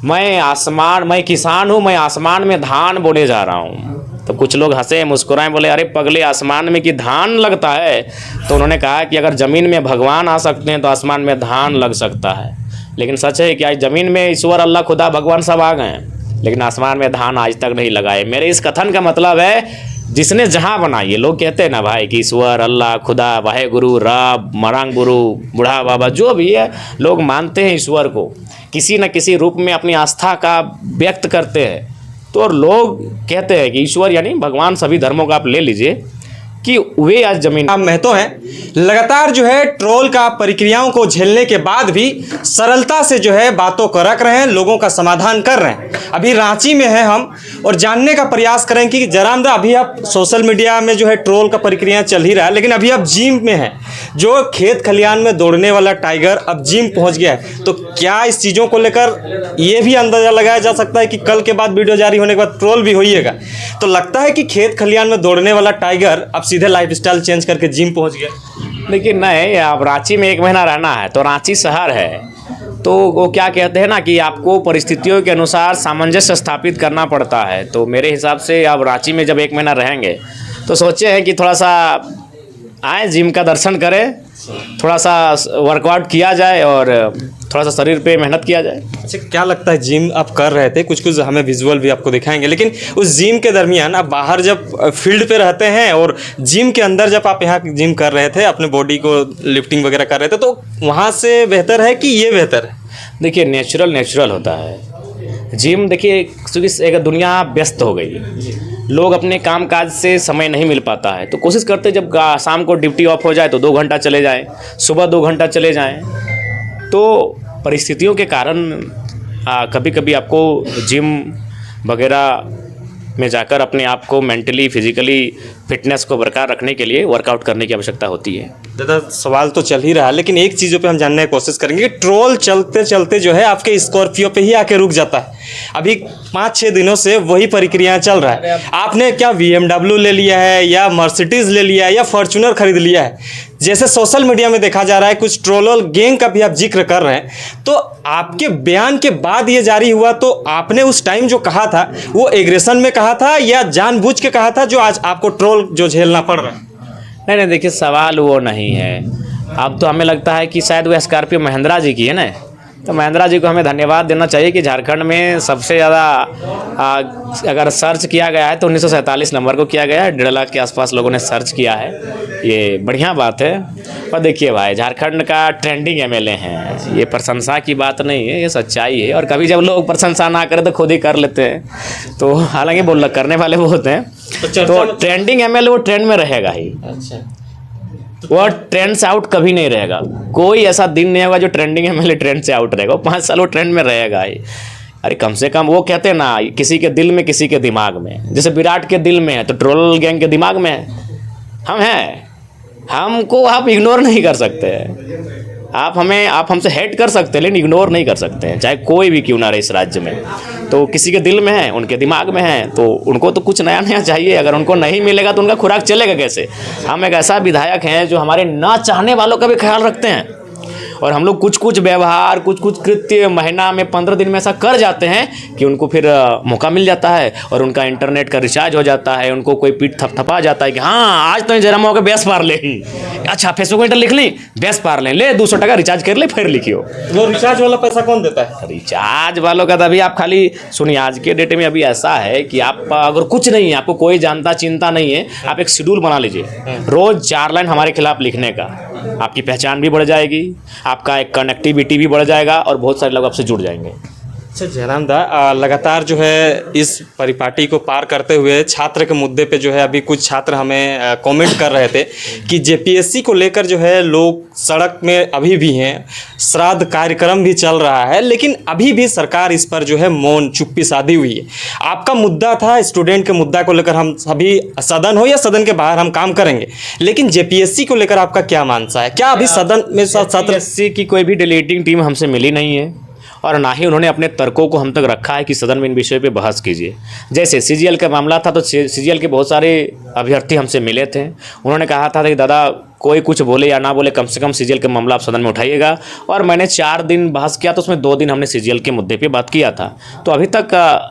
मैं किसान हूँ, मैं आसमान में धान बोले जा रहा हूँ। तो कुछ लोग हंसे मुस्कुराए, बोले अरे पगले, आसमान में कि धान लगता है? तो उन्होंने कहा कि अगर ज़मीन में भगवान आ सकते हैं तो आसमान में धान लग सकता है। लेकिन सच है कि आज ज़मीन में ईश्वर, अल्लाह, खुदा, भगवान सब आ गए हैं, लेकिन आसमान में धान आज तक नहीं लगाए। मेरे इस कथन का मतलब है जिसने जहाँ बनाई है, लोग कहते हैं ना भाई कि ईश्वर, अल्लाह, खुदा, वाहे गुरु, रब, मरांग गुरु, बूढ़ा बाबा, जो भी है, लोग मानते हैं ईश्वर को, किसी न किसी रूप में अपनी आस्था का व्यक्त करते हैं। तो और लोग कहते हैं कि ईश्वर यानी भगवान, सभी धर्मों का आप ले लीजिए, कि वे आज जमीन महतो हैं, लगातार जो है ट्रोल का प्रक्रियाओं को झेलने के बाद भी सरलता से जो है बातों को रख रहे हैं, लोगों का समाधान कर रहे हैं। अभी रांची में है हम, और जानने का प्रयास करें कि जयराम दा, अभी आप सोशल मीडिया में जो है ट्रोल का प्रक्रिया चल ही रहा है, लेकिन अभी आप जिम में हैं। जो खेत खलियान में दौड़ने वाला टाइगर अब जिम पहुँच गया है, तो क्या इस चीज़ों को लेकर ये भी अंदाजा लगाया जा सकता है कि कल के बाद वीडियो जारी होने के बाद ट्रोल भी होइएगा? तो लगता है कि खेत खलियान में दौड़ने वाला टाइगर अब सीधे लाइफस्टाइल चेंज करके जिम पहुंच गया। लेकिन नहीं, आप रांची में 1 महीना रहना है तो रांची शहर है, तो वो क्या कहते हैं ना कि आपको परिस्थितियों के अनुसार सामंजस्य स्थापित करना पड़ता है। तो मेरे हिसाब से आप रांची में जब 1 महीना रहेंगे तो सोचे हैं कि थोड़ा सा आए, जिम का दर्शन करें, थोड़ा सा वर्कआउट किया जाए और थोड़ा सा शरीर पे मेहनत किया जाए। अच्छा, क्या लगता है, जिम आप कर रहे थे, कुछ हमें विजुअल भी आपको दिखाएंगे, लेकिन उस जिम के दरमियान आप बाहर जब फील्ड पे रहते हैं और जिम के अंदर जब आप यहाँ जिम कर रहे थे, अपने बॉडी को लिफ्टिंग वगैरह कर रहे थे, तो वहाँ से बेहतर है कि ये बेहतर है? देखिए, नेचुरल होता है जिम। देखिए, क्योंकि एक दुनिया व्यस्त हो गई, लोग अपने काम काज से समय नहीं मिल पाता है, तो कोशिश करते जब शाम को ड्यूटी ऑफ हो जाए तो 2 घंटा चले जाएं, सुबह 2 घंटा चले जाएं। तो परिस्थितियों के कारण कभी कभी आपको जिम वगैरह में जाकर अपने आप को मेंटली, फिजिकली फिटनेस को बरकरार रखने के लिए वर्कआउट करने की आवश्यकता होती है। दादा, सवाल तो चल ही रहा है, लेकिन एक चीज़ों पे हम जानने की कोशिश करेंगे कि ट्रोल चलते चलते जो है आपके स्कॉर्पियो पे ही आके रुक जाता है। अभी 5-6 दिनों से वही प्रक्रिया चल रहा है। आपने क्या BMW ले लिया है, या मर्सिडीज़ ले लिया है, या फॉर्च्यूनर खरीद लिया है? जैसे सोशल मीडिया में देखा जा रहा है, कुछ ट्रोलर गैंग का भी आप जिक्र कर रहे हैं, तो आपके बयान के बाद ये जारी हुआ, तो आपने उस टाइम जो कहा था वो एग्रेशन में कहा था या जानबूझ के कहा था, जो आज आपको ट्रोल जो झेलना पड़ रहा है? नहीं, देखिए, सवाल वो नहीं है। अब तो हमें लगता है कि शायद वो स्कॉर्पियो महिंद्रा जी की है ना, तो महिंद्रा जी को हमें धन्यवाद देना चाहिए कि झारखंड में सबसे ज़्यादा अगर सर्च किया गया है तो 1947 नंबर को किया गया है। 1.5 लाख के आसपास लोगों ने सर्च किया है, ये बढ़िया बात है। पर देखिए भाई, झारखंड का ट्रेंडिंग MLA हैं, ये प्रशंसा की बात नहीं है, ये सच्चाई है। और कभी जब लोग प्रशंसा ना करें तो खुद ही कर लेते हैं, तो हालांकि करने वाले बहुत हैं, तो ट्रेंडिंग MLA वो ट्रेंड में रहेगा ही। अच्छा, वो ट्रेंड से आउट कभी नहीं रहेगा। कोई ऐसा दिन नहीं होगा जो ट्रेंडिंग MLA ट्रेंड से आउट रहेगा। 5 साल वो ट्रेंड में रहेगा ही। अरे कम से कम वो कहते हैं ना, किसी के दिल में, किसी के दिमाग में। जैसे विराट के दिल में है तो ट्रोल गैंग के दिमाग में है। हम हैं, हमको आप इग्नोर नहीं कर सकते। आप हमसे हेट कर सकते हैं, लेकिन इग्नोर नहीं कर सकते हैं, चाहे कोई भी क्यों ना रहे इस राज्य में। तो किसी के दिल में है, उनके दिमाग में है, तो उनको तो कुछ नया नया चाहिए। अगर उनको नहीं मिलेगा तो उनका खुराक चलेगा कैसे? हम एक ऐसा विधायक हैं जो हमारे ना चाहने वालों का भी ख्याल रखते हैं, और हम लोग कुछ व्यवहार, कुछ कृत्य महीना में 15 दिन में ऐसा कर जाते हैं कि उनको फिर मौका मिल जाता है और उनका इंटरनेट का रिचार्ज हो जाता है। उनको कोई पीठ थपथपा जाता है कि हाँ, आज तो जरा मौके बेस पार ले ही, अच्छा फेसबुक इंटर लिख ली, बेस पार ले 200 टका रिचार्ज कर ले, फिर लिखियो। वो रिचार्ज वाला पैसा कौन देता है? रिचार्ज वालों का तो अभी आप खाली सुनिए, आज के डेट में अभी ऐसा है कि आप अगर कुछ नहीं है, आपको कोई जानता चिंता नहीं है, आप एक शेड्यूल बना लीजिए, रोज 4 लाइन हमारे खिलाफ लिखने का। आपकी पहचान भी बढ़ जाएगी, आपका एक कनेक्टिविटी भी बढ़ जाएगा, और बहुत सारे लोग आपसे जुड़ जाएंगे। अच्छा जयराम दा, लगातार जो है इस परिपाटी को पार करते हुए छात्र के मुद्दे पे जो है अभी कुछ छात्र हमें कमेंट कर रहे थे कि जेपीएससी को लेकर जो है लोग सड़क में अभी भी हैं, श्राद्ध कार्यक्रम भी चल रहा है, लेकिन अभी भी सरकार इस पर जो है मौन चुप्पी साधी हुई है। आपका मुद्दा था, स्टूडेंट के मुद्दा को लेकर हम सभी सदन हो या सदन के बाहर हम काम करेंगे, लेकिन जेपीएससी को लेकर आपका क्या मानसा है? क्या अभी सदन में जेपीएससी की कोई भी डिलीटिंग टीम हमसे मिली नहीं है, और ना ही उन्होंने अपने तर्कों को हम तक रखा है कि सदन में इन विषयों पे बहस कीजिए। जैसे सीजीएल का मामला था तो सीजीएल के बहुत सारे अभ्यर्थी हमसे मिले थे, उन्होंने कहा था कि दादा कोई कुछ बोले या ना बोले, कम से कम सीजीएल का मामला आप सदन में उठाइएगा। और मैंने 4 दिन बहस किया तो उसमें 2 दिन हमने सीजीएल के मुद्दे पे बात किया था। तो अभी तक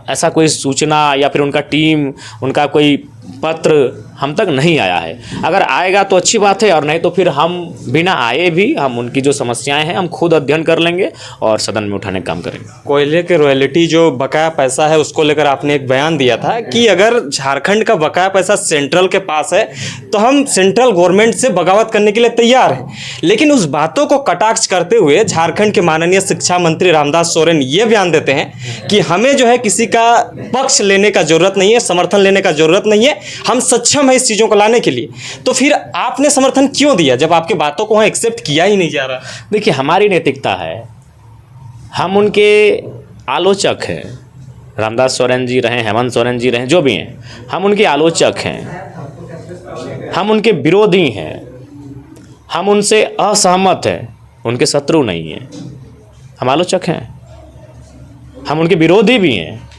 ऐसा कोई सूचना या फिर उनका टीम, उनका कोई पत्र हम तक नहीं आया है। अगर आएगा तो अच्छी बात है, और नहीं तो फिर हम बिना आए भी हम उनकी जो समस्याएं हैं हम खुद अध्ययन कर लेंगे और सदन में उठाने का काम करेंगे। कोयले के रॉयल्टी जो बकाया पैसा है उसको लेकर आपने एक बयान दिया था कि अगर झारखंड का बकाया पैसा सेंट्रल के पास है तो हम सेंट्रल गवर्नमेंट से बगावत करने के लिए तैयार हैं। लेकिन उस बातों को कटाक्ष करते हुए झारखंड के माननीय शिक्षा मंत्री रामदास सोरेन ये बयान देते हैं कि हमें जो है किसी का पक्ष लेने का जरूरत नहीं है, समर्थन लेने का जरूरत नहीं है, हम सक्षम है इस चीज़ों को लाने के लिए। तो फिर आपने समर्थन क्यों दिया जब आपके बातों को वहाँ एक्सेप्ट किया ही नहीं जा रहा? देखिए, हमारी नैतिकता है, हम उनके आलोचक हैं। रामदास सोरेन जी रहे, हेमंत सोरेन जी रहे, जो भी हैं, हम उनके आलोचक हैं, हम उनके विरोधी हैं, हम उनसे असहमत हैं, उनके शत्रु नहीं हैं। हम आलोचक हैं, हम उनके विरोधी भी हैं।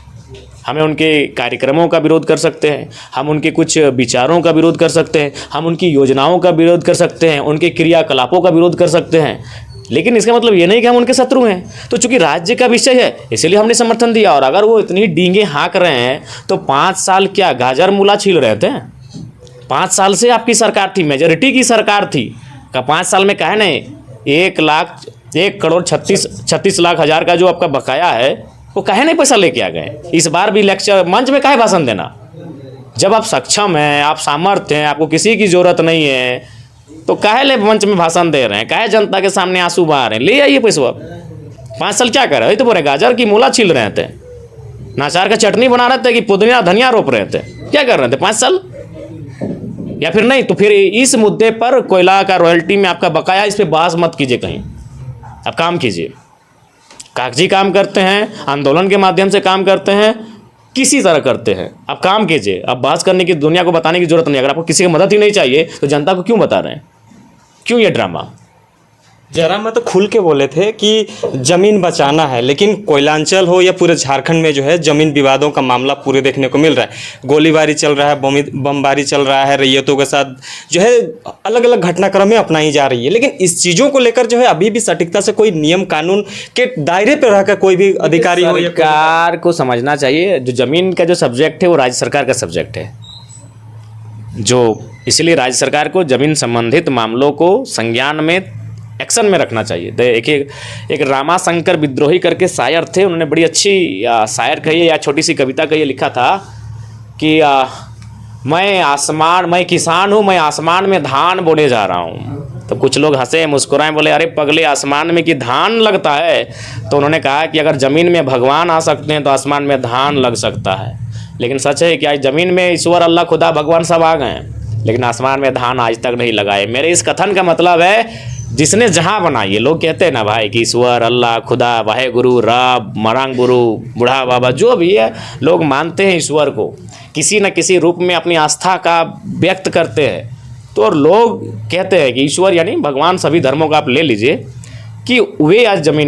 हमें उनके कार्यक्रमों का विरोध कर सकते हैं, हम उनके कुछ विचारों का विरोध कर सकते हैं, हम उनकी योजनाओं का विरोध कर सकते हैं, उनके क्रियाकलापों का विरोध कर सकते हैं, लेकिन इसका मतलब ये नहीं कि हम उनके शत्रु हैं। तो चूंकि राज्य का विषय है इसलिए हमने समर्थन दिया। और अगर वो इतनी डींगे हाँक रहे हैं तो 5 साल क्या गाजर मूला छील रहे थे? 5 साल से आपकी सरकार थी, मेजोरिटी की सरकार थी। का 5 साल में कहे नहीं 1,36,00,000 का जो आपका बकाया है वो काहे नहीं पैसा लेके आ गए? इस बार भी लेक्चर मंच में काहे भाषण देना? जब आप सक्षम हैं, आप सामर्थ्य हैं, आपको किसी की ज़रूरत नहीं है, तो काहे ले मंच में भाषण दे रहे हैं? काहे जनता के सामने आंसू बहा रहे हैं? ले आइए पैसा। 5 साल क्या कर रहे तो बोले गाजर की मूला छील रहे थे, नाचार का चटनी बना रहे थे कि पुदीना धनिया रोप रहे थे? क्या कर रहे थे 5 साल? या फिर नहीं तो फिर इस मुद्दे पर कोयला का रॉयल्टी में आपका बकाया, इस पर बहस मत कीजिए कहीं। आप काम कीजिए, कागजी काम करते हैं, आंदोलन के माध्यम से काम करते हैं, किसी तरह करते हैं, आप काम कीजिए। अब बात करने की, दुनिया को बताने की जरूरत नहीं। अगर आपको किसी की मदद ही नहीं चाहिए तो जनता को क्यों बता रहे हैं? क्यों ये ड्रामा? जयराम मैं तो खुल के बोले थे कि ज़मीन बचाना है, लेकिन कोयलांचल हो या पूरे झारखंड में जो है ज़मीन विवादों का मामला पूरे देखने को मिल रहा है। गोलीबारी चल रहा है, बमबारी चल रहा है, रैयतों के साथ जो है अलग अलग घटनाक्रमें अपनाई जा रही है। लेकिन इस चीज़ों को लेकर जो है अभी भी सटीकता से कोई नियम कानून के दायरे पर रहकर कोई भी अधिकारी हो, सरकार को समझना चाहिए जो ज़मीन का जो सब्जेक्ट है वो राज्य सरकार का सब्जेक्ट है, जो इसलिए राज्य सरकार को ज़मीन संबंधित मामलों को संज्ञान में, एक्शन में रखना चाहिए। एक रामाशंकर विद्रोही करके शायर थे, उन्होंने बड़ी अच्छी शायर कही या छोटी सी कविता कही, लिखा था कि मैं किसान हूँ, मैं आसमान में धान बोने जा रहा हूँ। तो कुछ लोग हंसे मुस्कुराए, बोले अरे पगले, आसमान में कि धान लगता है? तो उन्होंने कहा कि अगर ज़मीन में भगवान आ सकते हैं तो आसमान में धान लग सकता है। लेकिन सच है कि ज़मीन में ईश्वर, अल्लाह, खुदा, भगवान सब आ गए हैं, लेकिन आसमान में धान आज तक नहीं लगाए। मेरे इस कथन का मतलब है जिसने जहाँ बनाई है, लोग कहते हैं ना भाई कि ईश्वर, अल्लाह, खुदा, वाहे गुरु, रब, मरांग गुरु, बूढ़ा बाबा, जो भी है, लोग मानते हैं ईश्वर को, किसी न किसी रूप में अपनी आस्था का व्यक्त करते हैं। तो और लोग कहते हैं कि ईश्वर यानी भगवान, सभी धर्मों का आप ले लीजिए, कि वे आज ज़मीन